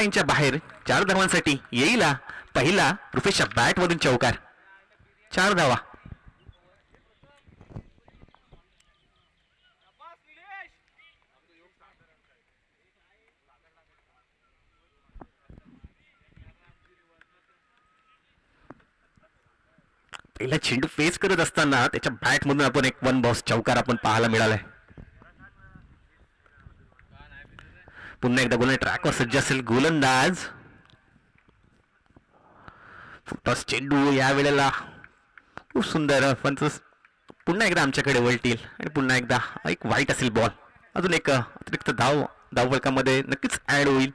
लाईनच्या बाहेर 4 धावांसाठी येईल पहिला रुपेशच्या बॅट मधून चौकार. 4 धावा. पहिला चेंडू फेस करत असताना त्याच्या बॅट मधून आपण एक 1 बॉस चौकार आपण पाहायला मिळालाय. पुन्हा एकदा गोलंदाज ट्रॅकवर सज्ज असेल गोलंदाज. टॉस चेंडू या वेळेला खूप सुंदर पण पुन्हा एकदा आमच्याकडे वळतील आणि पुन्हा एकदा एक वाईट असेल बॉल. अजून एक अतिरिक्त धाव फलकामध्ये नक्कीच ऍड होईल.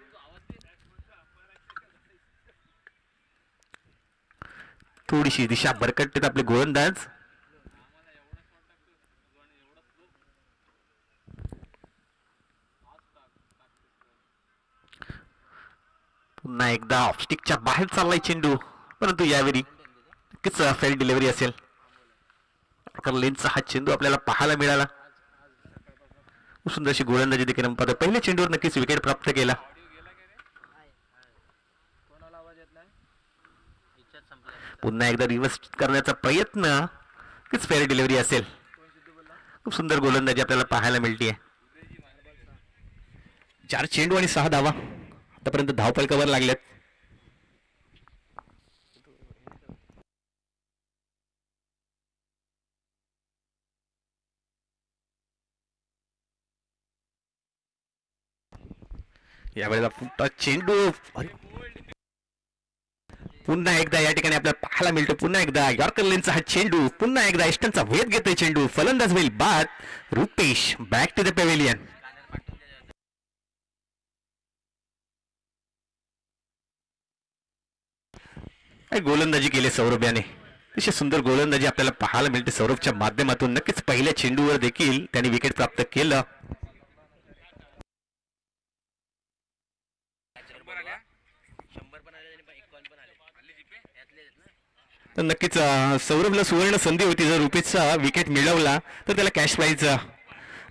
थोडीशी दिशा भरकटते आपले गोलंदाज. पुन्हा एकदा ऑफस्टिकच्या बाहेर चाललाय चेंडू, परंतु यावेळी नक्कीच फेल डिलिव्हरी असेल. लेनचा हा चेंडू आपल्याला पाहायला मिळाला. खूप सुंदरशी गोलंदाजी देखील पाहतो. पहिल्या चेंडूवर नक्कीच विकेट प्राप्त केला. पुन्हा एकदा रिव्हर्स करण्याचा प्रयत्न, नक्कीच फेअर डिलिव्हरी असेल. खूप सुंदर गोलंदाजी आपल्याला पाहायला मिळते. 4 चेंडू आणि 6 धावा आतापर्यंत धावफलकावर लागल्यात. यावेळेला चेंडू पुन्हा एकदा या ठिकाणी आपल्याला पाहायला मिळतो. पुन्हा एकदा यॉर्कर लेनचा हा चेंडू, पुन्हा एकदा एस्टनचा वेध घेतोय चेंडू. फलंदाज होईल बाद. Rupesh back to the pavilion. गोलंदाजी केली सौरभ याने. अतिशय सुंदर गोलंदाजी आपल्याला पाहायला मिळते सौरभच्या माध्यमातून. नक्कीच पहिल्या चेंडूवर देखील त्यांनी विकेट प्राप्त केलं. तर नक्कीच सौरभला सुवर्ण संधी होती. जर रुपेशचा विकेट मिळवला तर त्याला कॅश प्राइज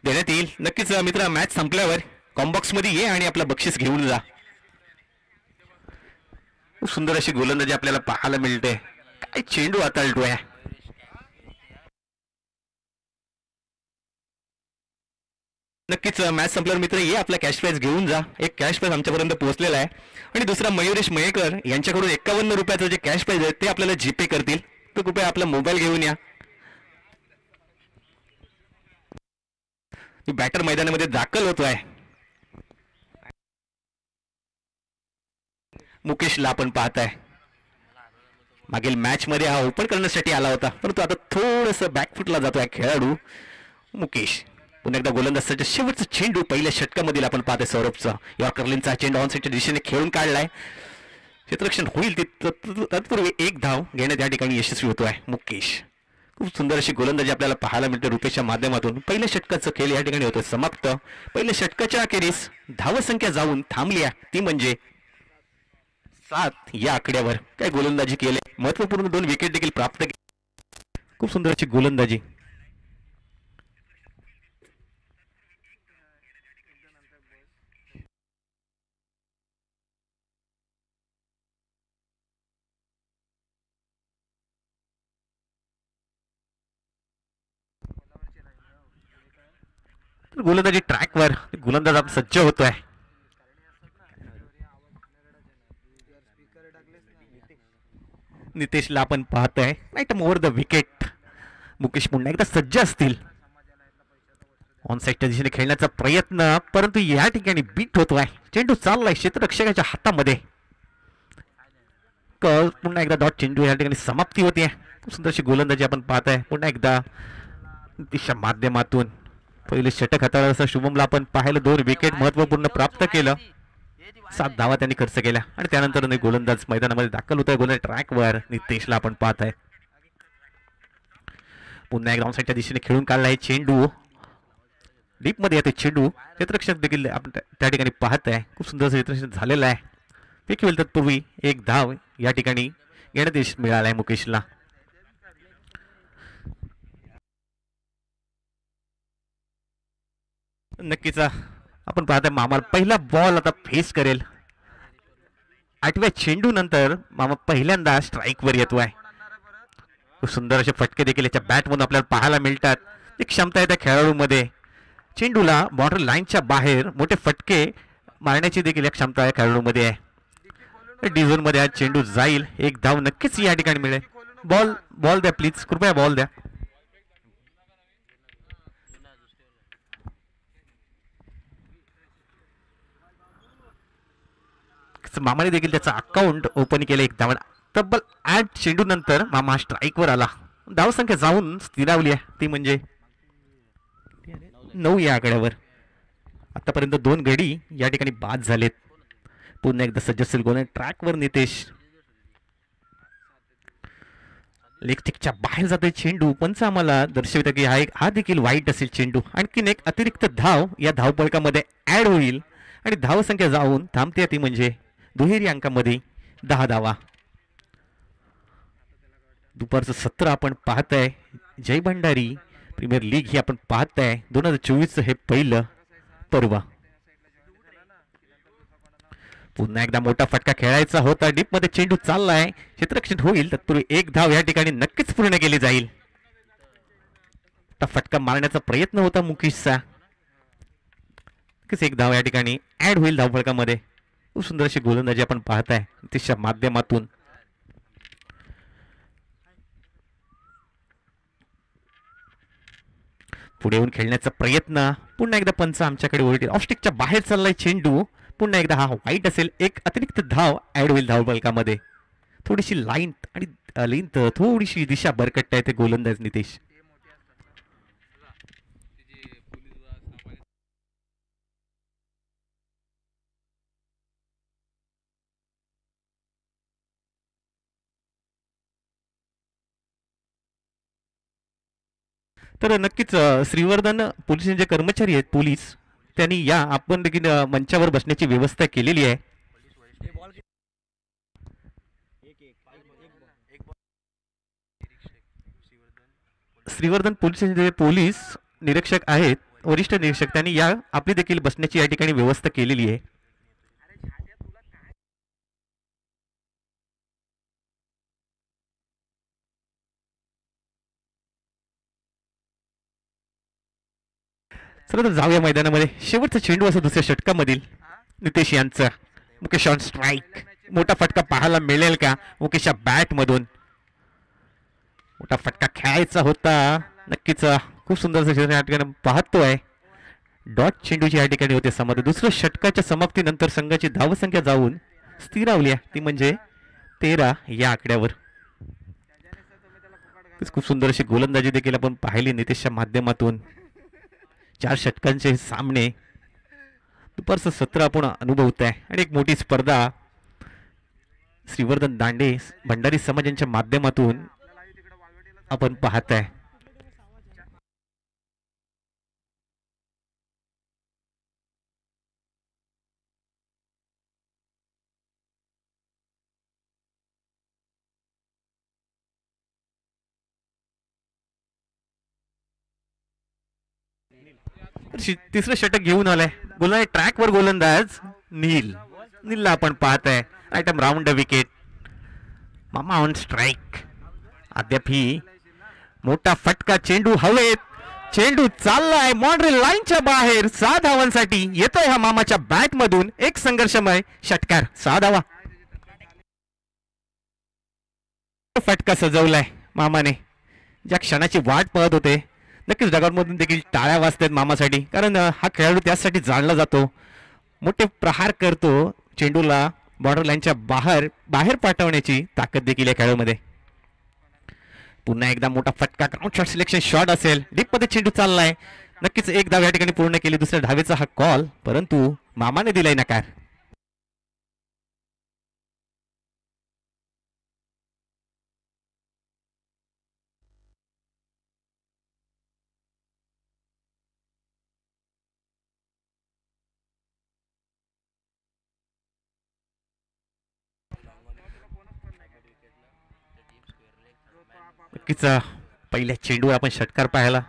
देण्यात येईल. नक्कीच मित्र, मॅच संपल्यावर कॉम्बॉक्स मध्ये ये आणि आपला बक्षीस घेऊन जा. खूप सुंदर अशी गोलंदाजी आपल्याला पाहायला मिळते. काय चेंडू हाताळतोय. नक्कीच मॅच संपल्यावर मित्र ये आपला कॅश प्राइज घेऊन जा. एक कॅश प्राइज आमच्यापर्यंत पोहोचलेला आहे आणि दुसरा मयुरेश मयेकर यांच्याकडून 51 रुपयाचं जे कॅश प्राइज आहे ते आपल्याला जीपे करतील. तर कृपया आपला मोबाईल घेऊन या. बॅटर मैदानामध्ये दाखल होतोय. मुकेशला आपण पाहताय. मागील मॅच मध्ये हा ओपन करण्यासाठी आला होता, परंतु आता थोडस बॅकफुटला जातोय खेळाडू मुकेश. पुन्हा एकदा गोलंदाजाचा शेवटचा चेंडू पहिल्या षटकामधील आपण पाहतोय सौरभचा. यॉर्कर लेनचा चेंडू ऑन साइडच्या दिशेने खेळून काढलाय. क्षेत्ररक्षण होईल तत्पूर्वी एक धाव घेण्यात या ठिकाणी यशस्वी होतोय मुकेश. खूप सुंदर अशी गोलंदाजी आपल्याला पाहायला मिळते रुपेशच्या माध्यमातून. पहिल्या षटकाचा खेळ या ठिकाणी होतोय समाप्त. पहिल्या षटकाच्या अखेरीस धावसंख्या जाऊन थांबली ती म्हणजे 7 या आकड्यावर. काय गोलंदाजी केली. महत्वपूर्ण 2 विकेट देखील प्राप्त केली. खूप सुंदर अशी गोलंदाजी. गोलंदाजी ट्रॅकवर गोलंदाज आपण सज्ज होतोय. नितेशला आपण पाहतोय. Right over the wicket. Mukesh पुन्हा एकदा सज्ज असतील. ऑन साइडच्या दिशेने खेळण्याचा प्रयत्न, परंतु या ठिकाणी बीट होतोय. चेंडू चाललाय क्षेत्ररक्षकाच्या हातामध्ये. पुन्हा एकदा डॉट चेंडू या ठिकाणी समाप्ती होते. खूप सुंदरशी गोलंदाजी आपण पाहताय. पुन्हा एकदा दिशा माध्यमातून पहिले षटक हाताळलं शुभमला आपण पाहिलं. 2 विकेट महत्वपूर्ण प्राप्त केलं. 7 धावा त्यांनी खर्च केल्या आणि त्यानंतर गोलंदाज मैदानामध्ये दाखल होत आहे. गोलंदाज ट्रॅकवर नितेशला आपण पाहत आहे. पुन्हा एक साइडच्या दिशेने खेळून काढला आहे चेंडू. डीप मध्ये येते चेंडू. क्षेत्ररक्षक देखील आपण त्या ठिकाणी पाहत आहे. खूप सुंदर क्षेत्ररक्षण झालेलं आहे. देखील तत्पूर्वी एक धाव या ठिकाणी घेण्यात यश मिळालं आहे मुकेशला. नक्कीच आपण पाहताय मामा पहिला बॉल आता फेस करेल. 8व्या चेंडू नंतर मामा पहिल्यांदा स्ट्राईकवर येतोय. खूप सुंदर असे फटके देखील याच्या बॅटमधून आपल्याला पाहायला मिळतात. एक क्षमता आहे त्या खेळाडूमध्ये. चेंडूला बॉर्डर लाईनच्या बाहेर मोठे फटके मारण्याची देखील एक क्षमता या खेळाडूमध्ये आहे. डी झोन मध्ये आज चेंडू जाईल. एक धाव नक्कीच या ठिकाणी मिळेल. बॉल बॉल द्या प्लीज, कृपया बॉल द्या. मामाने देखील त्याचा अकाउंट ओपन केलं. एक धाव. तब्बल 8 चेंडू नंतर मामा स्ट्राईकवर आला. धावसंख्या जाऊन स्थिरावली आहे, ती म्हणजे 9 या आकड्यावर. आतापर्यंत 2 गडी या ठिकाणी बाद झालेत. पुन्हा एकदा सज्जशील गोल ट्रॅकवर नितेश. लेगस्टिकच्या बाहेर जातोय चेंडू. पंच आम्हाला दर्शवितं की हा देखील वाईट असेल चेंडू. आणखीन एक अतिरिक्त धाव या धावपळकामध्ये ऍड होईल आणि धावसंख्या जाऊन थांबते, ती म्हणजे दुहेरी अंकामध्ये 10 धावा. दुपारचं सत्र आपण पाहताय. जय भंडारी प्रीमियर लीग ही आपण पाहताय. 2024 हे पहिलं पर्व. पुन्हा एकदा मोठा फटका खेळायचा होता. डीप मध्ये चेंडू चाललाय. क्षेत्ररक्षण होईल तत्पूर्वी एक धाव या ठिकाणी नक्कीच पूर्ण केली जाईल. फटका मारण्याचा प्रयत्न होता मुकेशचा. एक धाव या ठिकाणी ऍड होईल धावफलकामध्ये. खूप सुंदर अशी गोलंदाजी आपण पाहताय तिच्या माध्यमातून. पुढे येऊन खेळण्याचा प्रयत्न. पुन्हा एकदा पंच आमच्याकडे ओरडतील. ऑफस्टिकच्या बाहेर चाललाय चेंडू. पुन्हा एकदा हा वाईट असेल. एक अतिरिक्त धाव ऍड होईल धावफलकामध्ये. थोडीशी लाईन आणि लेंथ, थोडीशी दिशा बरकट आहे ते गोलंदाज नितेश. तर नक्कीच श्रीवर्धन पोलिसांचे जे कर्मचारी आहेत पोलीस, त्यांनी या आपण देखील मंचावर बसण्याची व्यवस्था केलेली आहे. श्रीवर्धन पोलिसांचे जे पोलीस निरीक्षक आहेत, वरिष्ठ निरीक्षक, त्यांनी या आपली देखील बसण्याची या ठिकाणी व्यवस्था केलेली आहे. चला तर जाऊया मैदानामध्ये. शेवटचा चेंडू असं दुसऱ्या षटकामधील नितेश यांचा. Mukesh on strike. मोठा फटका पाहायला मिळेल का मुकेशच्या बॅट मधून? मोठा फटका खेळायचा होता. नक्कीच खूप सुंदर या ठिकाणी पाहतोय. डॉट चेंडूची या ठिकाणी होते समाप्त. दुसऱ्या षटकाच्या समाप्तीनंतर संघाची धावसंख्या जाऊन स्थिरावली आहे, ती म्हणजे 13 या आकड्यावर. खूप सुंदर अशी गोलंदाजी देखील आपण पाहिली नितेशच्या माध्यमातून. 4 षटकांचे सामने दुपारचं सत्र आपण अनुभवत आहे आणि एक मोठी स्पर्धा श्रीवर्धन दांडे भंडारी समाजांच्या माध्यमातून आपण पाहत आहे. तिसरं षटक घेऊन आलाय बोलणार ट्रॅकवर गोलंदाज नीलला आपण पाहत आहे. Item round wicket. मामा ऑन स्ट्राईक. अद्याप ही मोठा फटका. चेंडू हवेत. चेंडू चाललाय मॉन्ड्रेल लाईनच्या बाहेर. 6 धावांसाठी येतोय हा मामाच्या बॅट मधून. एक संघर्षमय षटकार. 6 धावा. फटका सजवलाय मामाने. ज्या क्षणाची वाट पाहत होते. नक्कीच जगामधून देखील टाळ्या वाजतात मामासाठी, कारण हा खेळाडू त्यासाठी जाणला जातो. मोठे प्रहार करतो. चेंडूला बॉर्डर लाईनच्या बाहेर पाठवण्याची ताकद देखील या खेळाडूमध्ये. पुन्हा एकदा मोठा फटका. ग्राउंड शॉट सिलेक्शन शॉट असेल. डीप मध्ये चेंडू चाललाय. नक्कीच एक धाव या ठिकाणी पूर्ण केली. दुसऱ्या धावेचा हा कॉल, परंतु मामाने दिलाय नकार. नक्कीच पहिल्या चेंडूवर आपण षटकार पाहायला.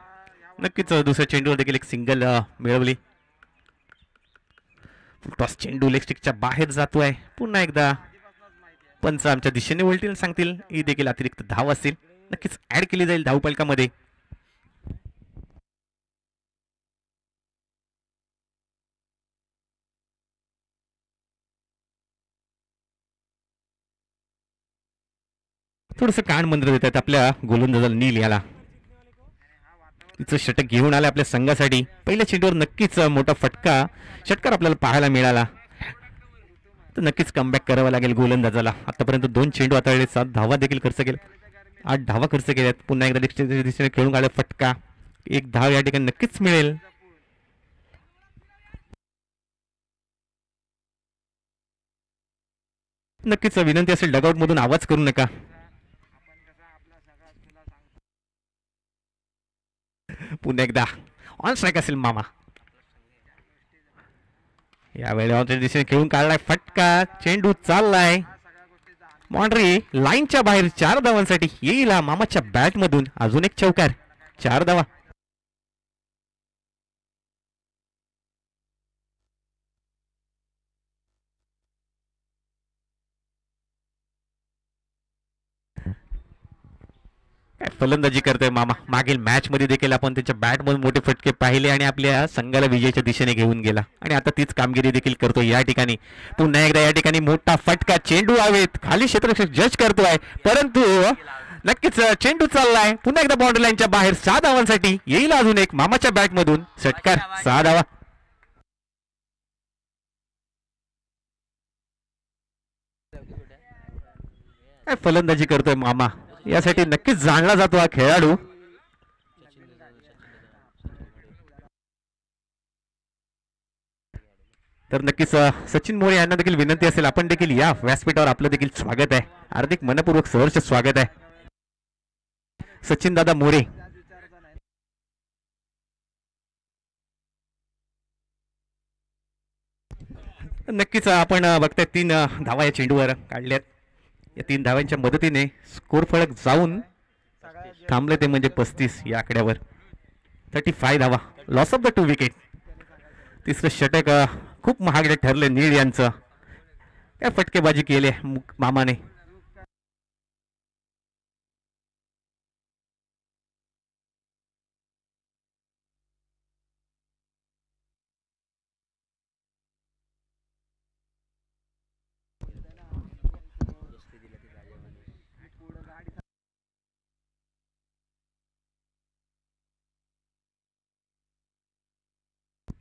नक्कीच दुसऱ्या चेंडूवर देखील एक सिंगल मिळवली. टॉस चेंडू लेग स्टिकच्या बाहेर जातोय. पुन्हा एकदा पंच आमच्या दिशेने वळतील सांगतील ही देखील अतिरिक्त धाव असेल, नक्कीच ऍड केली जाईल धावपलकामध्ये. थोडस कान मंत्र देत आहेत आपल्या गोलंदाजाला नील याला. तिचं षटक घेऊन आलं आपल्या संघासाठी. पहिल्या चेंडूवर नक्कीच मोठा फटका षटकार आपल्याला पाहायला मिळाला, तर नक्कीच कमबॅक करावं लागेल गोलंदाजाला. आतापर्यंत 2 चेंडू हाताळले, 7 धावा देखील खर्च केल्या, 8 धावा खर्च केल्यात. पुन्हा एकदा दिशेने खेळून काढला फटका, 1 धाव या ठिकाणी नक्कीच मिळेल. नक्कीच विनंती असेल डगआउट मधून आवाज करू नका. पुन्हा एकदा ऑन स्ट्राईक असेल मामा. यावेळी दिशेने खेळून काढलाय फटका, चेंडू चाललाय बाउंड्री लाईनच्या बाहेर. 4 धावांसाठी येईल मामाच्या बॅट मधून अजून एक चौकार, 4 धावा. काय फलंदाजी करतोय मामा. मागील मॅच मध्ये देखील आपण त्याच्या बॅट मधून मोठे फटके पाहिले आणि आपल्या संघाला विजयाच्या दिशेने घेऊन गेला, आणि आता तीच कामगिरी देखील करतोय या ठिकाणी. पुन्हा एकदा या ठिकाणी मोठा फटका, चेंडू हवेत, खाली क्षेत्ररक्षक जज करतोय, परंतु नक्कीच चेंडू चाललाय पुन्हा एकदा बाउंड्री लाईनच्या बाहेर. 6 धावांसाठी येईल अजून एक मामाच्या बॅट मधून षटकार, 6 धावा. काय फलंदाजी करतोय मामा, यासाठी नक्कीच जाणला जातो हा खेळाडू. तर नक्कीच सचिन मोरे यांना देखील विनंती असेल आपण देखील या व्यासपीठावर आपलं देखील स्वागत आहे, हार्दिक मनपूर्वक सहर्ष स्वागत आहे सचिन दादा मोरे. नक्कीच आपण बघताय 3 धावा या चेंडूवर काढल्यात. या 3 धावांच्या मदतीने स्कोर फलक जाऊन थांबले ते म्हणजे 35 या आकड्यावर. 35 धावा, लॉस ऑफ द 2 विकेट. तिसरं षटक खूप महागडे ठरले नीळ यांचं. काय फटकेबाजी केली मामाने.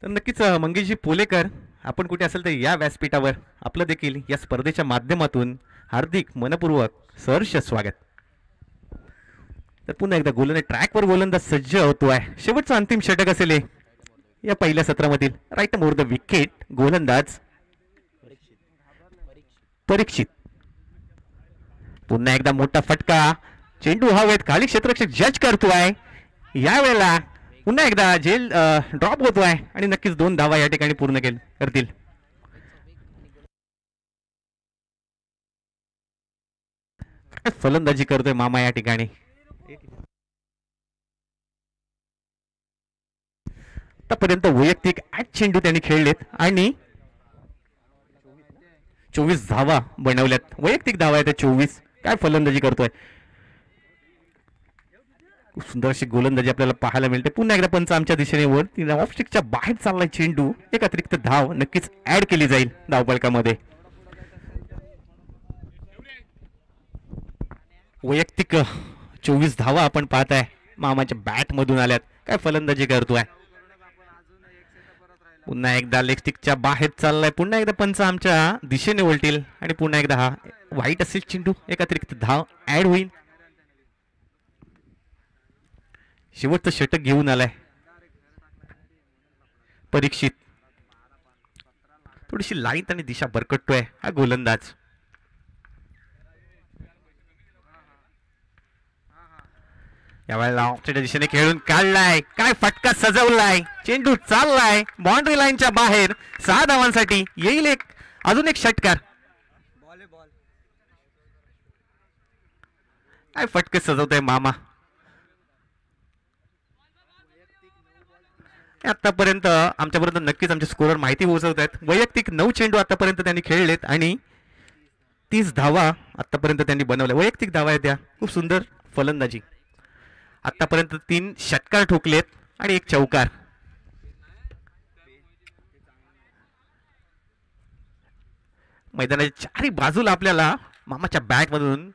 तर नक्कीच मंगेशजी पोलेकर आपण कुठे असेल तर या व्यासपीठावर आपलं देखील या स्पर्धेच्या माध्यमातून हार्दिक मनपूर्वक सहर्ष स्वागत. तर पुन्हा एकदा ट्रॅकवर गोलंदाज सज्ज होतोय. शेवटचं अंतिम षटक असेल या पहिल्या सत्रामधील. राईट मोर द विकेट गोलंदाज परीक्षित. पुन्हा एकदा मोठा फटका, चेंडू हवेत, खाली क्षेत्ररक्षक जज करतोय. यावेळेला पुन्हा एकदा झेल ड्रॉप होतोय आणि नक्कीच 2 धावा या ठिकाणी पूर्ण करतील. काय फलंदाजी करतोय मामा या ठिकाणी. आतापर्यंत वैयक्तिक 8 चेंडू त्यांनी खेळलेत आणि 24 धावा बनवल्यात. वैयक्तिक धावा आहेत 24. काय फलंदाजी करतोय. सुंदर अशी गोलंदाजी आपल्याला पाहायला मिळते. पुन्हा एकदा पंच आमच्या दिशेने वर ऑफ स्टिकच्या बाहेर चाललाय चेंडू. एक अतिरिक्त धाव नक्कीच ऍड केली जाईल धावफलकामध्ये. वैयक्तिक 24 धावा आपण पाहताय मामाच्या बॅट मधून आल्यात. काय फलंदाजी करतोय. पुन्हा एकदा लेग स्टिकच्या बाहेर चाललाय. पुन्हा एकदा पंच आमच्या दिशेने वळतील आणि पुन्हा एकदा हा वाईट असेल चेंडू. एक अतिरिक्त धाव ऍड होईल. शेवटचं षटक घेऊन आलाय परीक्षित. थोडीशी लाईन आणि दिशा भरकटतोय हा गोलंदाज. यावेळेला ऑफसाईडच्या दिशेने खेळून काढलाय. काय फटका सजवलाय. चेंडू चाललाय बाउंड्री लाईनच्या बाहेर. 6 धावांसाठी येईल अजून एक षटकार. काय फटके सजवतोय मामा. आतापर्यंत आमच्यापर्यंत नक्कीच आमचे स्कोरर माहिती पोहोचवत आहेत. वैयक्तिक 9 चेंडू आतापर्यंत त्यांनी खेळलेत आणि 30 धावा आतापर्यंत त्यांनी बनवल्या, वैयक्तिक धावा आहेत त्या. खूप सुंदर फलंदाजी. आतापर्यंत 3 षटकार ठोकलेत आणि 1 चौकार. मैदानाच्या चारही बाजूला आपल्याला मामाच्या बॅटमधून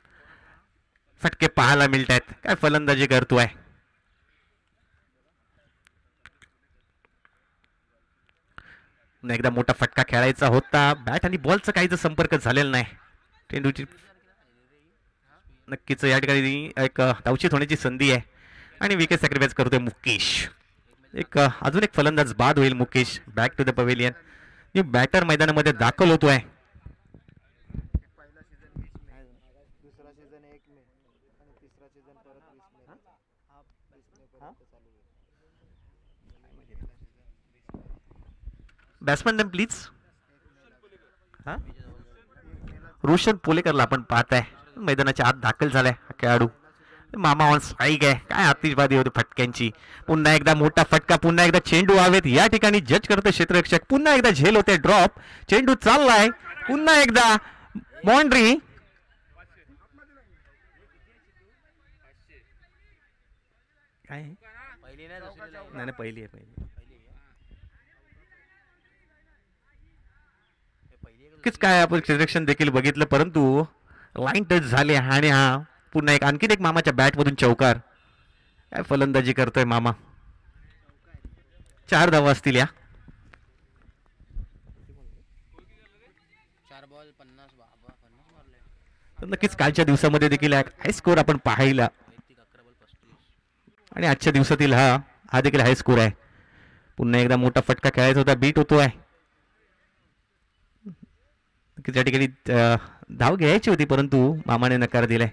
फटके पाहायला मिळत आहेत. काय फलंदाजी करतोय. एकदा मोठा फटका खेळायचा होता. बॅट आणि बॉलचा काही संपर्क झालेला नाही. चेंडूची नक्कीच या ठिकाणी एक धावचीत होण्याची संधी आहे आणि विकेट सॅक्रिफाईस करतोय मुकेश. अजून एक फलंदाज बाद होईल. Mukesh back to the pavilion. New batter मैदानामध्ये दाखल होतोय. Batsman name please. रोशन पोलेकरला आपण पाहताय मैदानाच्या आत दाखल झालाय खेळाडू. मामा ऑन स्ट्राईक आहे. काय आतिषबाजी होती फटक्यांची. पुन्हा एकदा मोठा फटका. पुन्हा एकदा चेंडू हवेत. या ठिकाणी जज करतो क्षेत्ररक्षक. पुन्हा एकदा झेल होते. ड्रॉप. चेंडू चाललाय. पुन्हा एकदा बाउंड्री. काय नाही पहिली आहे. काय आपण क्षेत्ररक्षण देखील बघितलं परंतु लाईन टच झाले आणि हा पुन्हा आणखीन एक मामाच्या बॅटमधून चौकार. काय फलंदाजी करतोय मामा. 4 धावा असतील या. नक्कीच कालच्या दिवसामध्ये देखील हाय स्कोर आपण पाहिला आणि आजच्या दिवसातील हा देखील हाय स्कोर आहे. पुन्हा एकदा मोठा फटका खेळायचा होता. बीट होतोय. त्या ठिकाणी धाव घ्यायची होती परंतु मामाने नकार दिलाय.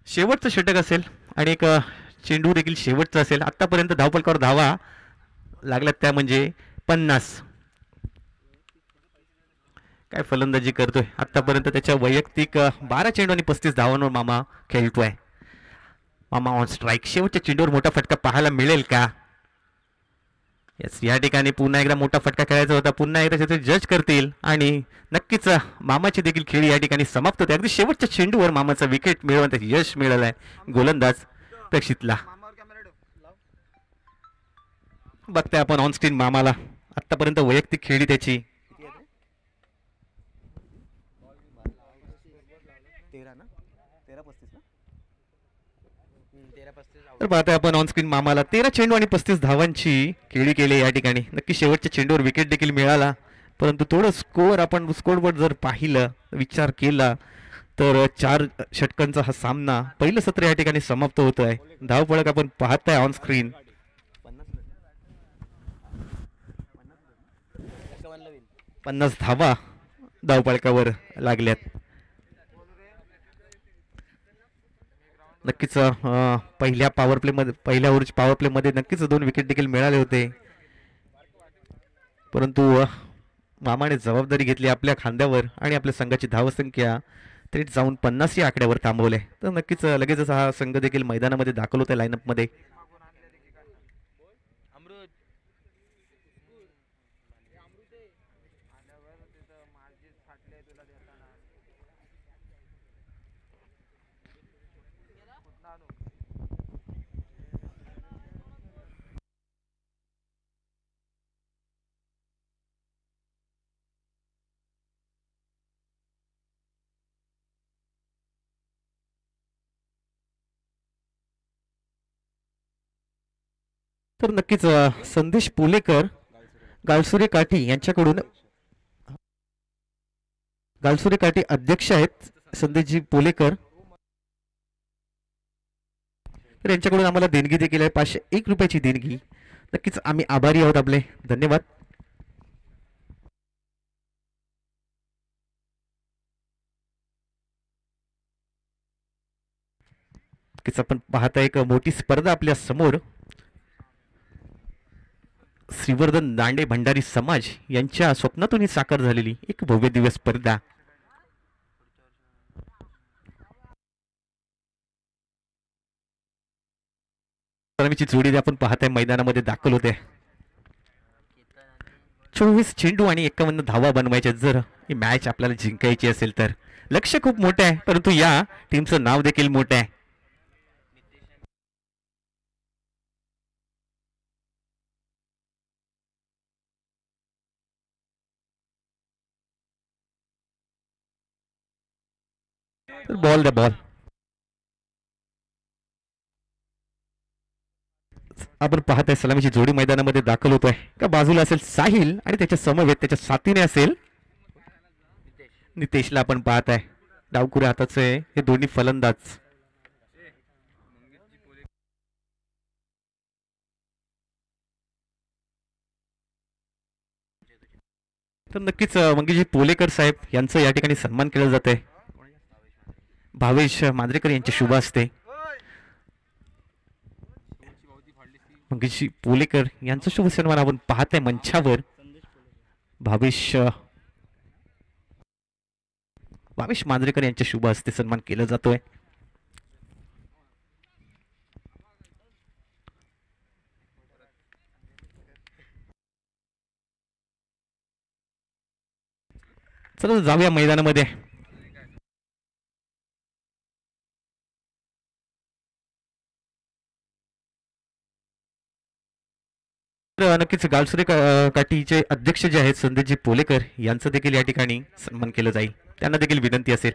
शेवटचं षटक असेल आणि एक चेंडू देखील शेवटचा असेल. आतापर्यंत धावफलकावर धावा लागल्यात त्या म्हणजे 50. काय फलंदाजी करतोय. आतापर्यंत त्याच्या वैयक्तिक 12 चेंडू आणि 35 धावांवर मामा खेळतोय. मामा ऑन स्ट्राईक. शेवटच्या चेंडूवर मोठा फटका पाहायला मिळेल का. या ठिकाणी पुन्हा एकदा मोठा फटका खेळायचा होता. पुन्हा एकदा त्याचे जज करतील आणि नक्कीच मामाची देखील खेळी या ठिकाणी समाप्त होते. अगदी शेवटच्या चेंडूवर मामाचा विकेट मिळवण्यात यश मिळालं आहे गोलंदाज प्रक्षितला. बघताय आपण ऑन स्क्रीन मामाला. आतापर्यंत वैयक्तिक खेळी त्याची तर पाहताय आपण ऑन स्क्रीन मामाला 13 चेंडू आणि 35 धावांची खेळी केली या ठिकाणी. नक्की शेवटच्या चेंडूवर विकेट देखील मिळाला परंतु थोडं स्कोअरवर जर पाहिलं विचार केला तर 4 षटकांचा हा सामना पहिलं सत्र या ठिकाणी समाप्त होत आहे. धावफलक आपण पाहताय ऑन स्क्रीन. 50 धावा धावफलकावर लागल्यात. नक्कीच पहिल्या ओव्हरच्या पॉवर प्ले मध्ये नक्कीच 2 विकेट देखील मिळाले होते परंतु मामाने जबाबदारी घेतली आपल्या खांद्यावर आणि आपल्या संघाची धावसंख्या थेट जाऊन 50 या आकड्यावर थांबवले. तर नक्कीच लगेचच हा संघ देखील मैदानामध्ये दाखल होता लाईनअप मध्ये. तर नक्कीच संदेश पोलेकर गालसुरे काठी यांच्याकडून गालसुरे काठी अध्यक्ष आहेत संदेशजी पोलेकर. तर यांच्याकडून आम्हाला देणगी देखील आहे 501 रुपयाची देणगी. नक्कीच आम्ही आभारी आहोत आपले. धन्यवाद. नक्कीच आपण पाहता एक मोठी स्पर्धा आपल्या समोर. श्रीवर्धन दांडे भंडारी समाज यांच्या स्वप्नातून ही साकार झालेली एक भव्य दिव्य स्पर्धा. जोडी आपण पाहताय मैदानामध्ये दाखल होते. 24 चेंडू आणि 51 धावा बनवायच्या जर ही मॅच आपल्याला जिंकायची असेल तर. लक्ष्य खूप मोठं आहे, परंतु या टीमचं नाव देखील मोठं आहे. Ball the ball. आपण पाहताय सलामीची जोडी मैदानामध्ये दाखल होतोय का बाजूला असेल साहिल आणि त्याच्या समवेत त्याच्या साथीने असेल नितेशला. आपण पाहताय डावकुऱ्या हाताचे हे दोन्ही फलंदाज. तर नक्कीच मंगेशजी पोलेकर साहेब यांचं या ठिकाणी सन्मान केला जात आहे. भावेश मांजरेकर यांचे शुभ असते. मंगेशजी पोलेकर यांचा शुभ सन्मान आपण पाहताय मंचावर. भावेश मांजरेकर यांच्या शुभ हस्ते सन्मान केला जातोय. चला जाऊया मैदानामध्ये. नक्कीच गालसुरे काठीचे अध्यक्ष जे आहेत संदेशजी पोलेकर यांचं देखील या ठिकाणी सन्मान केलं जाईल. त्यांना देखील विनंती असेल.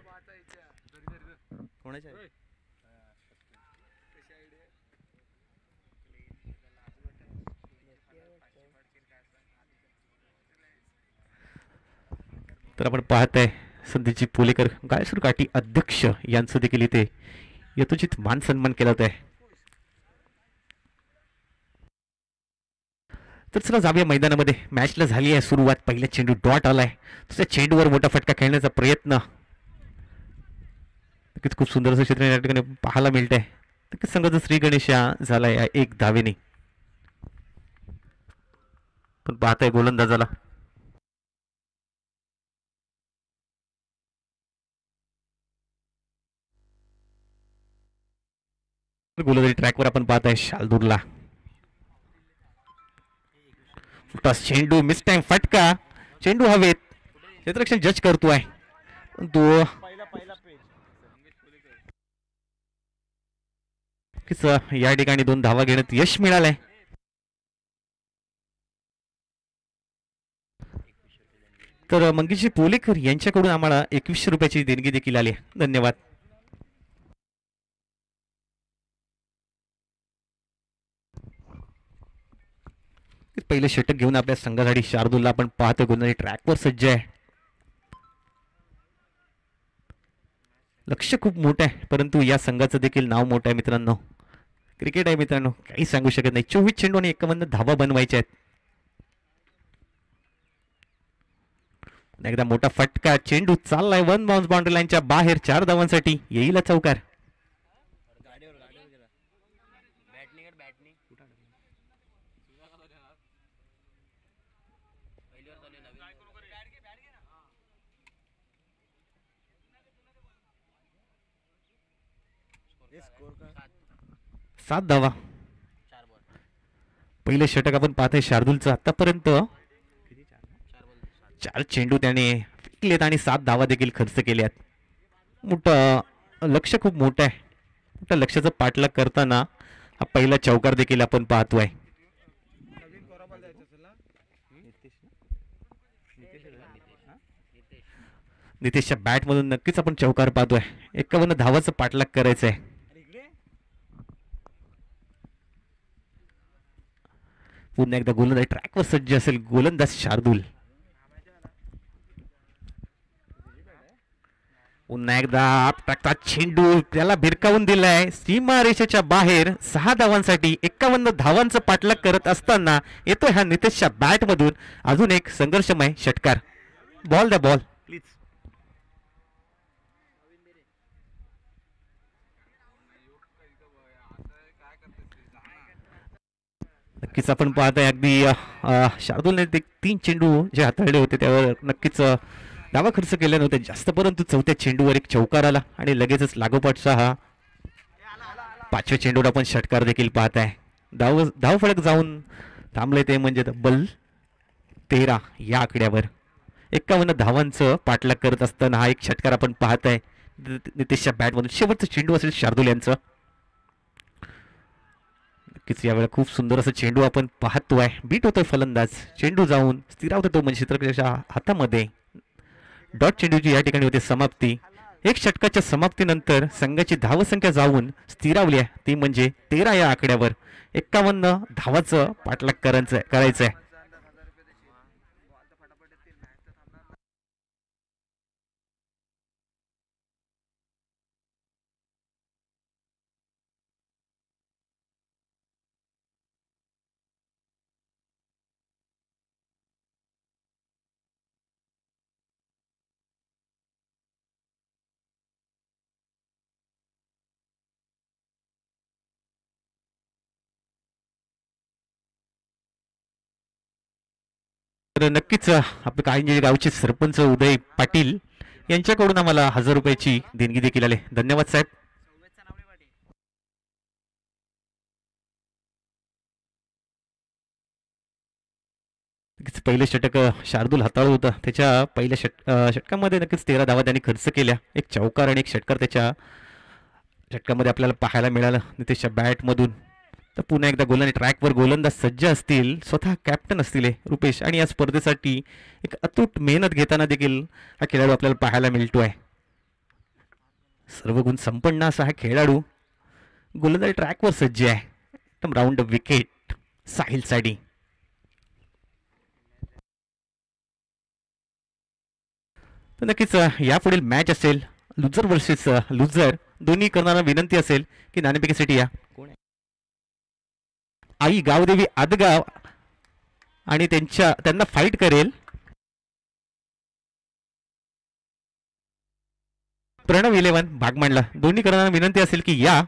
तर आपण पाहताय संदेशजी पोलेकर गालसुरे काठी अध्यक्ष यांचं देखील इथे यथोचित मान सन्मान केला जात आहे. तर चला जाऊया मैदानामध्ये. मॅचला झाली आहे सुरुवात. पहिल्या चेंडू डॉट आलाय. दुसऱ्या चेंडूवर मोठा फटका खेळण्याचा प्रयत्न. नक्कीच खूप सुंदर असं क्षेत्र या ठिकाणी पाहायला मिळत आहे. नक्कीच संघाचा श्री गणेश झालाय एक धावेने. पण पाहताय गोलंदाजाला गोलंदाजी ट्रॅकवर आपण पाहताय शार्दूलला. चेंडू मिस टाइम फटका. चेंडू हवेत. क्षेत्ररक्षण जज करतोय तो या ठिकाणी 2 धावा घेण्यात यश मिळालंय. तर मंगेशजी पोलेकर यांच्याकडून आम्हाला 2100 रुपयाची देणगी देखील आली. धन्यवाद. पहिले षटक घेऊन आपल्या संघासाठी शार्दूलला आपण पाहतो गोलंदाजी ट्रॅकवर सज्ज आहे. लक्ष खूप मोठं आहे, परंतु या संघाचं देखील नाव मोठं आहे मित्रांनो. क्रिकेट आहे मित्रांनो, काही सांगू शकत नाही. 24 चेंडू आणि 51 धावा बनवायच्या आहेत. एकदा मोठा फटका. चेंडू चाललाय 1 बाउन्स बाउंड्री लाईनच्या बाहेर. 4 धावांसाठी येईल चौकार. सात धावा. पहिले षटक आपण पाहतोय शार्दूलचं. आतापर्यंत 4 चेंडू त्याने फेकलेत आणि 7 धावा देखील खर्च केल्यात. मोठं लक्ष खूप मोठं आहे. मोठ्या लक्षाचा पाठलाग करताना हा पहिला चौकार देखील आपण पाहतोय. नितेशच्या बॅट मधून नक्कीच आपण चौकार पाहतोय. 51 धावाचं पाठलाग करायचंय. पुन्हा एकदा गोलंदाज ट्रॅकवर सज्ज असेल गोलंदाज शार्दूल. पुन्हा एकदा चेंडू त्याला भिरकावून दिलाय सीमा रेषेच्या बाहेर. 6 धावांसाठी 51 धावांचं पाठलाग करत असताना येतोय हा नितेशच्या बॅट मधून अजून एक संघर्षमय षटकार. Ball the ball please. नक्कीच आपण पाहताय अगदी शार्दूलने 3 चेंडू जे हाताळले होते त्यावर नक्कीच धावा खर्च केले नव्हते जास्त, परंतु 4थ्या चेंडूवर एक चौकार आला आणि लगेचच लागोपाठचा हा 5व्या चेंडूवर आपण षटकार देखील पाहताय. धाव फलक जाऊन थांबले ते म्हणजे तब्बल 13 या आकड्यावर 51 धावांचं पाठलाग करत असताना हा एक षटकार आपण पाहत आहे. नितेशच्या बॅटमधून शेवटचं चेंडू असेल शार्दूल यांचं. नक्कीच यावेळेला खूप सुंदर असं चेंडू आपण पाहतोय. बीट होतोय फलंदाज, चेंडू जाऊन स्थिरावतो तो म्हणजे क्षेत्ररक्षकाच्या हातामध्ये. डॉट चेंडूची या ठिकाणी होते समाप्ती. एक षटकाच्या समाप्तीनंतर संघाची धावसंख्या जाऊन स्थिरावली आहे, ती म्हणजे 13 या आकड्यावर. 51 धावाचं पाठलाग करायचं आहे. तर नक्कीच आपले काही गावचे सरपंच उदय पाटील यांच्याकडून आम्हाला 1000 रुपयाची देणगी देखील आले. धन्यवाद साहेब. पहिले षटक शार्दूल हाताळत होता. त्याच्या पहिल्या षटकामध्ये नक्कीच 13 धावा त्यांनी खर्च केल्या. एक चौकार आणि एक षटकार त्याच्या षटकामध्ये आपल्याला पाहायला मिळालं नितेशच्या बॅटमधून. तर पुन्हा एकदा ट्रॅकवर गोलंदाज सज्ज असतील, स्वतः कॅप्टन असतील रुपेश, आणि या स्पर्धेसाठी एक अतूट मेहनत घेताना देखील हा खेळाडू आपल्याला पाहायला मिळतो आहे. सर्व गुण संपन्न असा हा खेळाडू गोलंदाज ट्रॅकवर सज्ज आहे. एकदम राऊंड विकेट साहिलसाठी. तर नक्कीच यापुढील मॅच असेल लुझर वर्सेस लुझर. दोन्ही करणारा विनंती असेल की नाणेफेकीसाठी या. आई गावदेवी आदगाव आणि त्यांना फाईट करेल प्रणव 11 भागमांडला. दोन्ही करणारा विनंती असेल की या.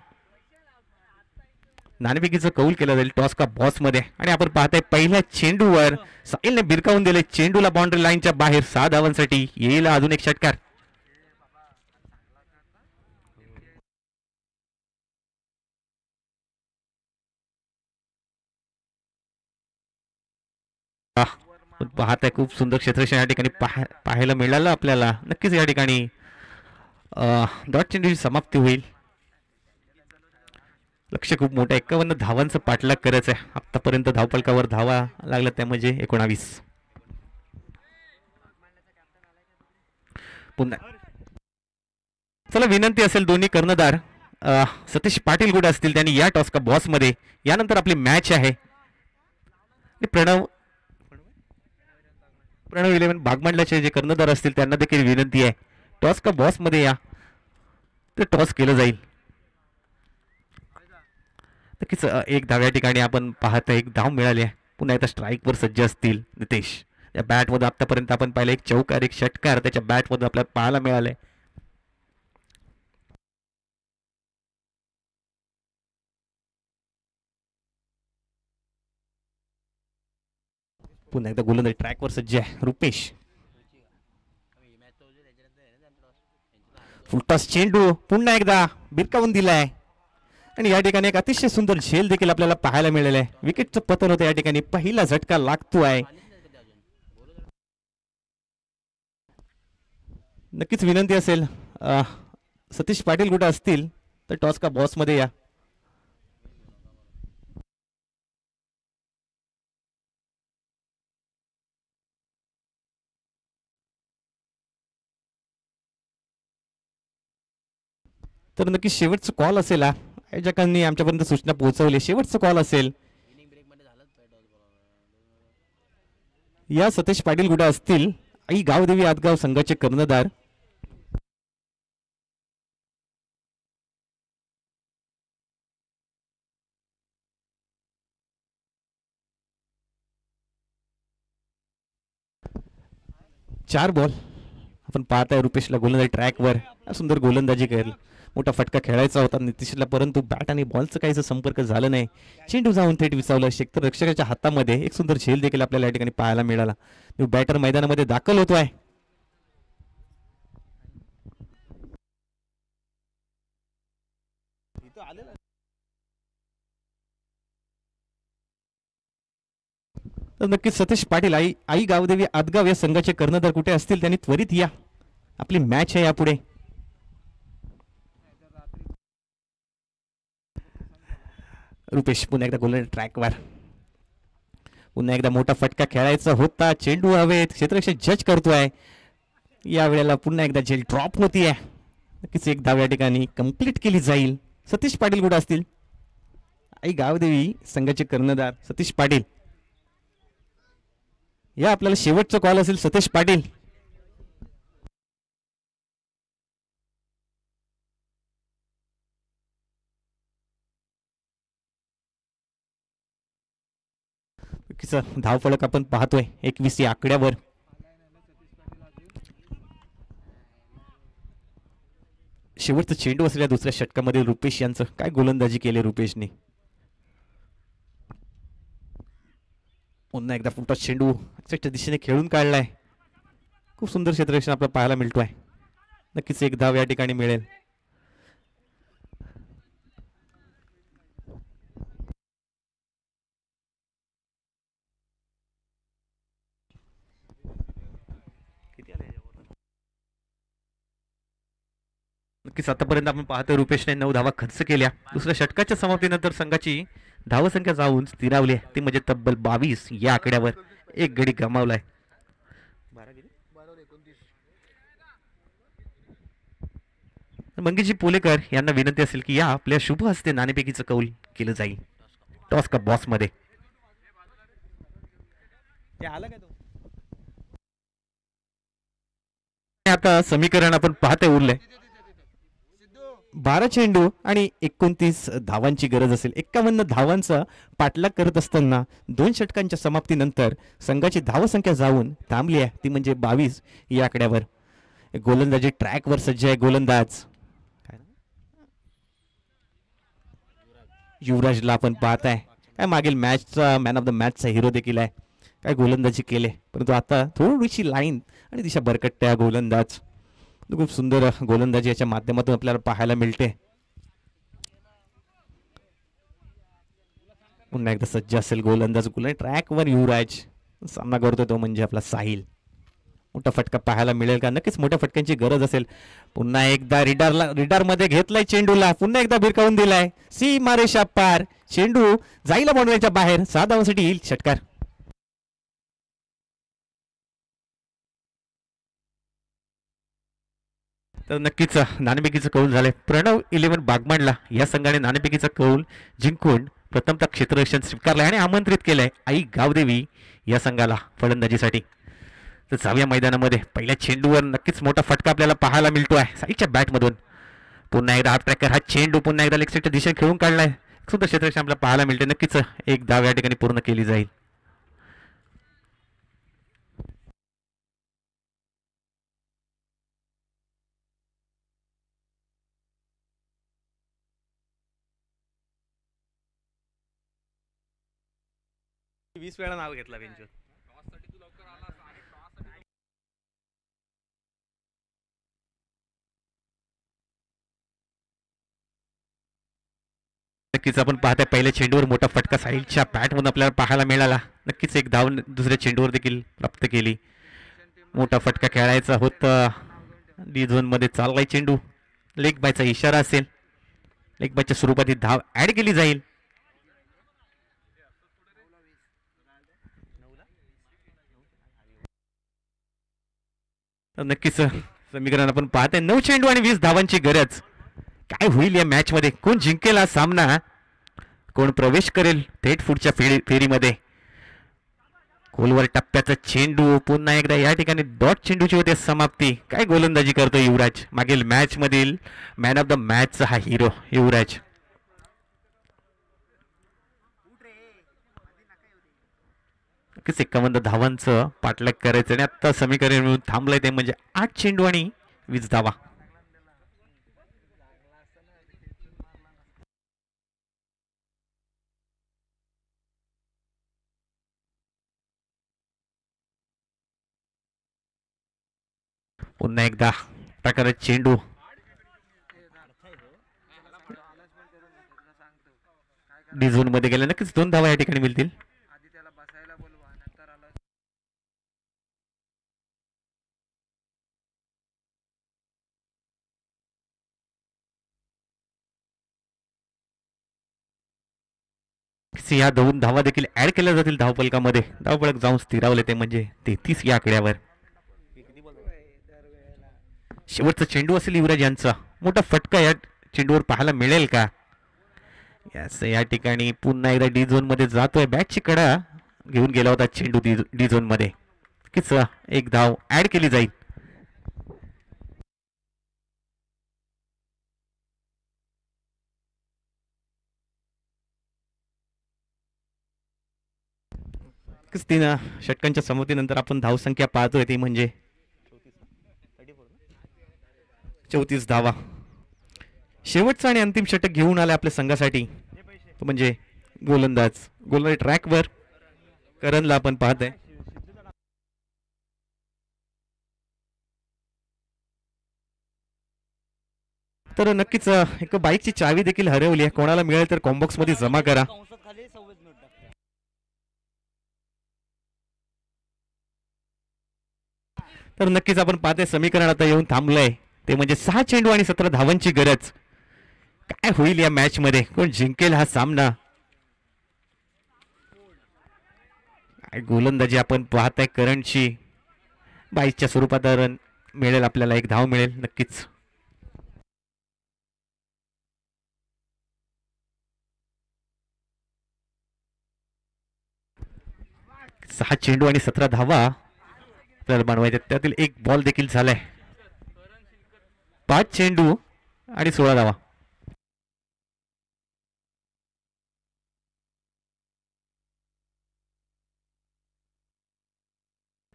नाणेफेकीचं कौल केलं जाईल टॉस का बॉस मध्ये. आणि आपण पाहताय पहिल्या चेंडूवर साहिलने बिरकावून दिले. चेंडूला बाउंड्री लाईनच्या बाहेर 6 धावांसाठी. येईल अजून एक षटकार. पाहताय खूप सुंदर क्षेत्ररक्षण या ठिकाणी पाहायला मिळालं आपल्याला. नक्कीच या ठिकाणी डॉट चेंडूची समाप्ती होईल. लक्ष खूप मोठं 51 धावांचं पाठलाग करायचं आहे. आतापर्यंत धावफलकावर धावा लागला त्या म्हणजे 19. पुन्हा चला विनंती असेल दोन्ही कर्णधार सतीश पाटील कुठे असतील त्यांनी या टॉस का बॉस मध्ये. यानंतर आपली मॅच आहे. प्रणव 11 भागमांडल्याचे जे कर्णधार असतील त्यांना देखील विनंती आहे टॉस का बॉस मध्ये या. ते टॉस केलं जाईल. नक्कीच एक धाव या ठिकाणी आपण पाहत एक धाव मिळाली आहे. पुन्हा एकदा स्ट्राईकवर सज्ज असतील नितेश. या बॅटमध्ये आतापर्यंत आपण पाहिलं एक चौकार एक षटकार त्याच्या बॅटमध्ये आपल्याला पाहायला मिळालंय. पुन्हा एकदा गोलंदाज ट्रॅकवर सज्ज आहे रुपेश. फुलटॉस चेंडू पुन्हा एकदा बिरकावून दिलाय. आणि या ठिकाणी एक अतिशय सुंदर झेल देखील आपल्याला पाहायला मिळालं आहे. विकेटचं पतन होतं या ठिकाणी. पहिला झटका लागतो आहे. नक्कीच विनंती असेल सतीश पाटील कुठे असतील तर टॉस का बॉस मध्ये या. तर नक्की शेवटचं कॉल असेल आयोजकांनी आमच्यापर्यंत सूचना पोहोचवली. शेवटचं कॉल असेल या सतीश पाटील कुठे असतील. आई गावदेवी आदगाव संघाचे कर्णधार. चार बॉल आपण पाहताय रुपेशला गोलंदाजी ट्रॅकवर सुंदर गोलंदाजी करेल. मोठा फटका खेळायचा होता नितीशला परंतु बॅट आणि बॉलचं काहीच संपर्क झालं नाही. चेंडू जाऊन थेट विसावलं. क्षेत्ररक्षकाच्या हातामध्ये एक सुंदर झेल देखील आपल्याला या ठिकाणी पाहायला मिळाला. बॅटर मैदानामध्ये दाखल होतोय. तर नक्कीच सतीश पाटील आई आई गावदेवी आदगाव या संघाचे कर्णधार कुठे असतील त्यांनी त्वरित या. आपली मॅच आहे यापुढे. रुपेश पुन्हा एकदा गोल्डन ट्रॅकवर. पुन्हा एकदा मोठा फटका खेळायचा होता. चेंडू हवेत, क्षेत्ररक्षक जज करतोय. या वेळेला पुन्हा एकदा झेल ड्रॉप होतीये. नक्कीच एक धाव या ठिकाणी कंप्लीट केली जाईल. सतीश पाटील कुठे असतील? आई गावदेवी संघाचे कर्णधार सतीश पाटील या. आपल्याला शेवटचा कॉल असेल सतीश पाटील. धावफलक आपण पाहतोय 21 या आकड्यावर. शेवटचं चेंडू असलेल्या दुसऱ्या षटकामध्ये रुपेश यांचं काय गोलंदाजी केली रुपेशने. पुन्हा एकदा फुटत चेंडू दिशेने खेळून काढलाय. खूप सुंदर क्षेत्ररक्षण आपल्याला पाहायला मिळतोय. नक्कीच एक धाव या ठिकाणी मिळेल. नक्कीच आतापर्यंत आपण पाहतोय रुपेशने 9 धावा खर्च केल्या. दुसऱ्या षटकाच्या समाप्तीनंतर संघाची धावसंख्या जाऊन स्थिरावली आहे. ती म्हणजे तब्बल 22 या आकड्यावर. एक गडी गमावलाय. मंगेशजी पोलेकर यांना विनंती असेल की या आपल्या शुभ हस्ते नाणेफेकीचं कौल केलं जाईल टॉस का बॉस मध्ये. आता समीकरण आपण पाहतोय उरलंय 12 चेंडू आणि 29 धावांची गरज असेल. 51 धावांचा पाठलाग करत असताना 2 षटकांच्या समाप्तीनंतर संघाची धावसंख्या जाऊन थांबली आहे. ती म्हणजे 22 या आकड्यावर. गोलंदाजी ट्रॅकवर सज्ज आहे गोलंदाज युवराजला आपण पाहताय. काय मागील मॅचचा मॅन ऑफ द मॅचचा हिरो देखील आहे. काय गोलंदाजी केले, परंतु आता थोडीशी लाईन आणि दिशा भरकटत्या गोलंदाज. खूप सुंदर गोलंदाजी याच्या माध्यमातून आपल्याला पाहायला मिळते. पुन्हा एकदा सज्ज असेल गोलंदाज. ट्रॅकवर युवराज सामना करतोय तो म्हणजे आपला साहिल. मोठा फटका पाहायला मिळेल का? नक्कीच मोठ्या फटक्यांची गरज असेल. पुन्हा एकदा रिडार मध्ये घेतलाय चेंडूला. पुन्हा एकदा भिरकावून दिलाय. सी मारेशा पार. चेंडू जाईला बाउंड्रीच्या बाहेर. 6 धावांसाठी येईल षटकार. तर नक्कीच नाणेफेकीचं कौल झालंय. प्रणव 11 बागमांडला या संघाने नाणेफेकीचा कौल जिंकून प्रथमतः क्षेत्ररक्षण स्वीकारलंय आणि आमंत्रित केलंय आई गावदेवी या संघाला फलंदाजीसाठी. तर 6व्या मैदानामध्ये पहिल्या चेंडूवर नक्कीच मोठा फटका आपल्याला पाहायला मिळतोय साईच्या बॅटमधून. पुन्हा एकदा हाफ ट्रॅकर हा चेंडू पुन्हा एकदा लेग साईडच्या दिशेने खेळून काढलाय. सुंदर क्षेत्ररक्षण आपल्याला पाहायला मिळते. नक्कीच एक धाव या ठिकाणी पूर्ण केली जाईल. वीस वेळा नाव घेतला बेंचवर. नक्कीच आपण पाहताय पहिल्या चेंडूवर मोठा फटका साईडच्या बॅटमधून आपल्याला पाहायला मिळाला. नक्कीच एक धाव दुसऱ्या चेंडूवर देखील प्राप्त केली. मोठा फटका खेळायचा होता. डी झोन मध्ये चाललाय चेंडू. लेग बायचा इशारा असेल. लेग बायच्या स्वरूपात ही धाव ऍड केली जाईल. नक्कीच समीकरण आपण पाहताय 9 चेंडू आणि 20 धावांची गरज. काय होईल या मॅच मध्ये? कोण जिंकेल हा सामना? कोण प्रवेश करेल थेट पुढच्या फेरीमध्ये? खोलवर टप्प्याचा चेंडू. पुन्हा एकदा या ठिकाणी डॉट चेंडूची होते समाप्ती. काय गोलंदाजी करतो युवराज. मागील मॅच मधील मॅन ऑफ द मॅचचा हा हिरो युवराज. नक्कीच 51 धावांचं पाठलाग करायचं आणि आता समीकरण मिळून थांबलंय ते म्हणजे 8 चेंडू आणि 20 धावा. पुन्हा एकदा प्रकारे चेंडू. डी झोन मध्ये गेल्या नक्कीच 2 धावा या ठिकाणी मिळतील. नक्कीच या 2 धावा देखील ऍड केल्या जातील धावफलकामध्ये. धावफलक जाऊन स्थिरावले ते म्हणजे 33 या आकड्यावर. शेवटचा चेंडू असेल युवराज यांचा. मोठा फटका या चेंडूवर पाहायला मिळेल का? या ठिकाणी पुन्हा एकदा डी झोन मध्ये जातोय. बॅटची कडा घेऊन गेला होता चेंडू डी झोन मध्ये. नक्कीच एक धाव ऍड केली जाईल. तीन षटकांच्या समतीनंतर आपण धावसंख्या पाहतोय ती म्हणजे 34 धावा. शेवटचा आणि अंतिम षटक घेऊन आले आपल्या संघासाठी तो म्हणजे गोलंदाज ट्रॅकवर करणला आपण पाहतोय. तर नक्कीच एक बाईकची चावी देखील हरवली आहे. कोणाला मिळेल तर कॉम्बॉक्स मध्ये जमा करा. तर नक्कीच आपण पाहतोय समीकरण आता येऊन थांबलंय ते म्हणजे 6 चेंडू आणि 17 धावांची गरज. काय होईल या मॅच मध्ये? कोण जिंकेल हा सामना? गोलंदाजी आपण पाहताय करणची. 22च्या स्वरूपात रन मिळेल आपल्याला. एक धाव मिळेल नक्कीच. सहा चेंडू आणि 17 धावा आपल्याला बनवायचे. त्यातील एक बॉल देखील झालाय. 5 चेंडू आणि 16 धावा.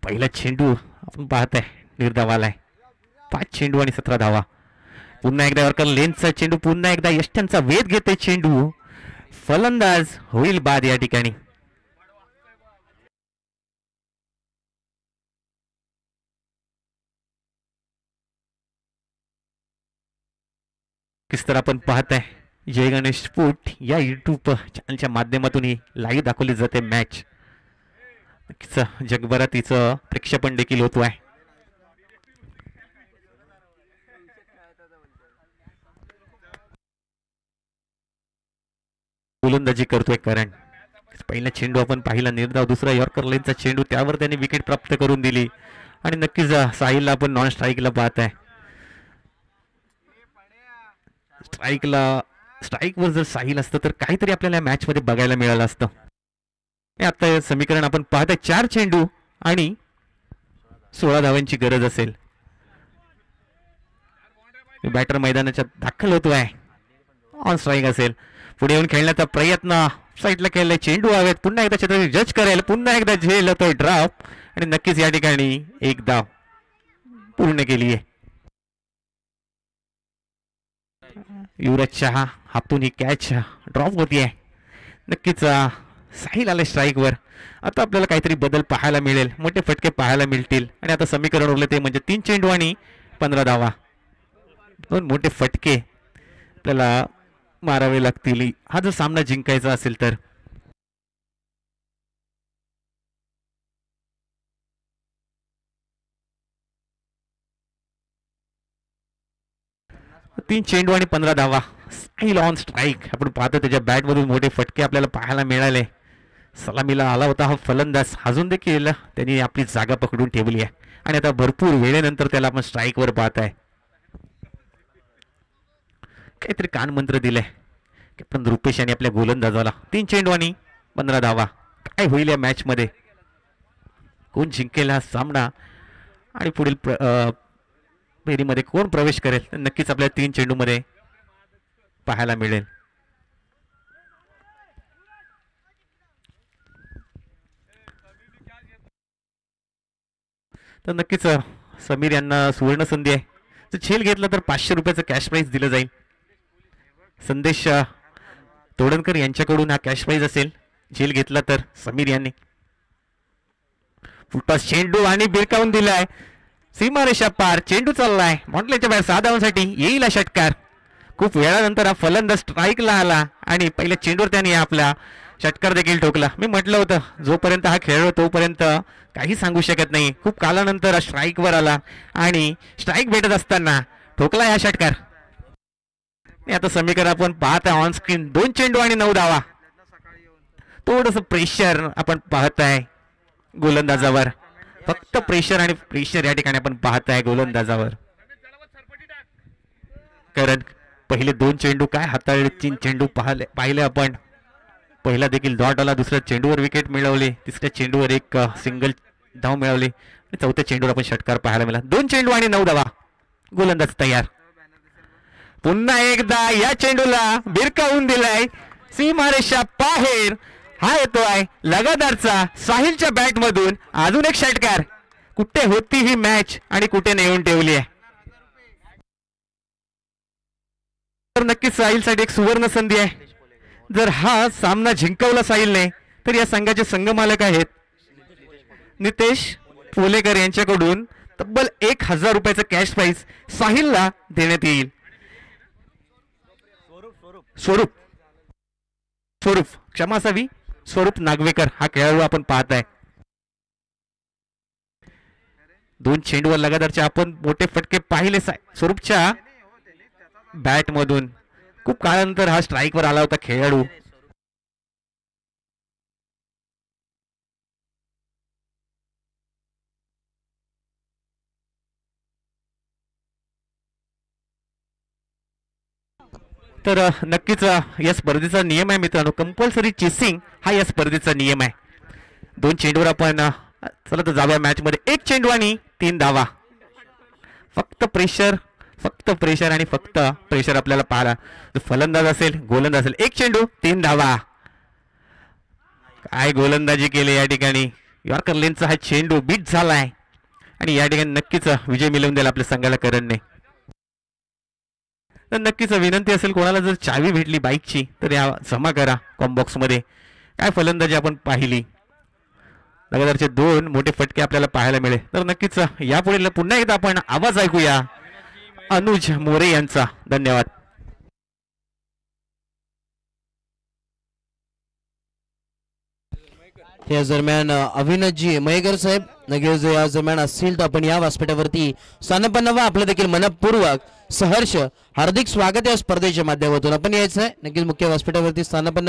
पहिला चेंडू आपण पाहताय निर्धाव आलाय. 5 चेंडू आणि 17 धावा. पुन्हा एकदा वर्कर लेनचा चेंडू. पुन्हा एकदा यष्ट्यांचा वेध घेते चेंडू. फलंदाज होईल बाद या ठिकाणी. किस तर आपण पाहताय जय गणेश स्पोर्ट या युट्यूब चॅनलच्या माध्यमातून ही लाईव्ह दाखवली जाते मॅच. जगभरात तिचं प्रेक्षेपण देखील होतो आहे. गोलंदाजी करतोय करण. पहिला चेंडू आपण पाहिला निर्धाव. दुसरा यॉर्कर लेनचा चेंडू. त्यावर त्याने विकेट प्राप्त करून दिली. आणि नक्कीच साहिलला आपण नॉन स्ट्राईकला पाहताय. स्ट्राईकवर जर साहिल असतं तर काहीतरी आपल्याला मॅच मध्ये बघायला मिळालं असतं. आता समीकरण आपण पाहताय 4 चेंडू आणि 16 धावांची गरज असेल. बॅटर मैदानाच्या दाखल होतोय. ऑन स्ट्राईक असेल. पुढे येऊन खेळण्याचा प्रयत्न. साईडला खेळलाय. चेंडू हवेत. पुन्हा एकदा क्षेत्र जज करेल. पुन्हा एकदा झेल होतोय ड्रॉप. आणि नक्कीच या ठिकाणी एक धाव पूर्ण केली आहे. युवराज शहा हातून ही कॅच ड्रॉप होतीये. नक्कीच साहिल आले स्ट्राईकवर. आता आपल्याला काहीतरी बदल पाहायला मिळेल. मोठे फटके पाहायला मिळतील. आणि आता समीकरण उरले ते म्हणजे 3 चेंडू आणि 15 धावा. 2 मोठे फटके आपल्याला मारावे लागतील हा जर सामना जिंकायचा असेल तर. तीन चेंडू आणि 15 धावा. Sahil on strike. आपण पाहतो त्याच्या बॅट मधून मोठे फटके आपल्याला पाहायला मिळाले. सलामीला आला होता हा फलंदाज. अजून देखील त्यांनी आपली जागा पकडून ठेवली आहे. आणि आता भरपूर वेळेनंतर त्याला आपण स्ट्राईकवर पाहताय. काहीतरी कानमंत्र दिलाय कॅप्टन रुपेश यांनी आपल्या गोलंदाजाला. 3 चेंडू आणि 15 धावा. काय होईल या मॅच मध्ये? कोण जिंकेल हा सामना? आणि पुढील फेरीमध्ये कोण प्रवेश करेल तर नक्कीच आपल्याला 3 चेंडू मध्ये पाहायला मिळेल. तर नक्कीच समीर यांना सुवर्ण संधी आहे. तर झेल घेतला तर 500 रुपयाचं कॅश प्राईज दिलं जाईल. संदेश तोडणकर यांच्याकडून हा कॅश प्राईज असेल. झेल घेतला तर समीर यांनी. फुटा चेंडू आणि बिरकावून दिलाय. सीमारेषा पार. चेंडू चाललाय मॉन्टलेच्या बाहेर. 6 धावांसाठी येईल हा षटकार. खूप वेळानंतर हा फलंदाज स्ट्राईकला आला आणि पहिल्या चेंडूवर त्याने आपला षटकार देखील ठोकला. मी म्हटलं होतं जोपर्यंत हा खेळ तोपर्यंत काही सांगू शकत नाही. खूप कालानंतर हा स्ट्राईकवर आला आणि स्ट्राईक भेटत असताना ठोकला हा षटकार. आता समीकरण आपण पाहत आहे ऑन स्क्रीन. 2 चेंडू आणि 9 धावा. थोडंसं प्रेशर आपण पाहताय गोलंदाजावर, फक्त प्रेशर आणि प्रेशर या ठिकाणी आपण पाहताय गोलंदाजावर. कारण पहिले 2 चेंडू काय हाताळले, 3 चेंडू पाहिले आपण. पहिला देखील डॉट आला, दुसऱ्या चेंडूवर विकेट मिळवली, तिसऱ्या चेंडूवर एक सिंगल धाव मिळवली आणि चौथ्या चेंडूवर आपण षटकार पाहायला मिळाला. 2 चेंडू आणि 9 धावा. गोलंदाज तयार. पुन्हा एकदा या चेंडूला बिरकावून दिलाय सीमारेषा बाहेर. हा येतोय लगातारचा साहिलच्या बॅट मधून. अजून एक षटकार. कुठे होती ही मॅच आणि कुठे नेऊन ठेवली आहे. तर नक्कीच साहिलसाठी एक सुवर्ण संधी आहे. जर हा सामना जिंकवला साहिलने तर या संघाचे संघमालक आहेत नितेश पोलेकर यांच्याकडून तब्बल 1000 रुपयाचं कॅश प्राइज साहिलला देण्यात येईल. स्वरूप क्षमा असावी, स्वरूप नागवेकर हा खेळाडू आपण पाहताय. 2 चेंडूवर लगातारचे आपण मोठे फटके पाहिले स्वरूपच्या बॅट मधून. खूप काळानंतर हा स्ट्राईक वर आला होता खेळाडू. तर नक्कीच या स्पर्धेचा नियम आहे मित्रांनो, कंपल्सरी चेसिंग हा या स्पर्धेचा नियम आहे. 2 चेंडूवर आपण चला तर जाऊया मॅच मध्ये. 1 चेंडू आणि 3 धावा. फक्त प्रेशर आणि फक्त प्रेशर आपल्याला पाहायला. फलंदाज असेल गोलंदाज असेल. 1 चेंडू 3 धावा. काय गोलंदाजी केली या ठिकाणी. यॉर्कर लेनचा हा चेंडू बीट झालाय आणि या ठिकाणी नक्कीच विजय मिळवून दिला आपल्या संघाला करणने. तर नक्कीच विनंती असेल कोणाला जर चावी भेटली बाईकची तर या जमा करा कॉम्बॉक्स मध्ये. काय फलंदाजी आपण पाहिली. लगातारचे 2 मोठे फटके आपल्याला पाहायला मिळेल. तर नक्कीच यापुढे पुन्हा एकदा आपण आवाज ऐकूया अनुज मोरे यांचा. धन्यवाद. या दरम्यान अविनाशजी मयेकर साहेब नक्कीच या दरम्यान असतील तर आपण या व्यासपीठावरती स्थानपन्न व्हा. आपलं देखील मनपूर्वक सहर्ष हार्दिक स्वागत या स्पर्धेच्या माध्यमातून. आपण यायचं आहे नक्कीच मुख्य व्यासपीठावरती स्थानपन्न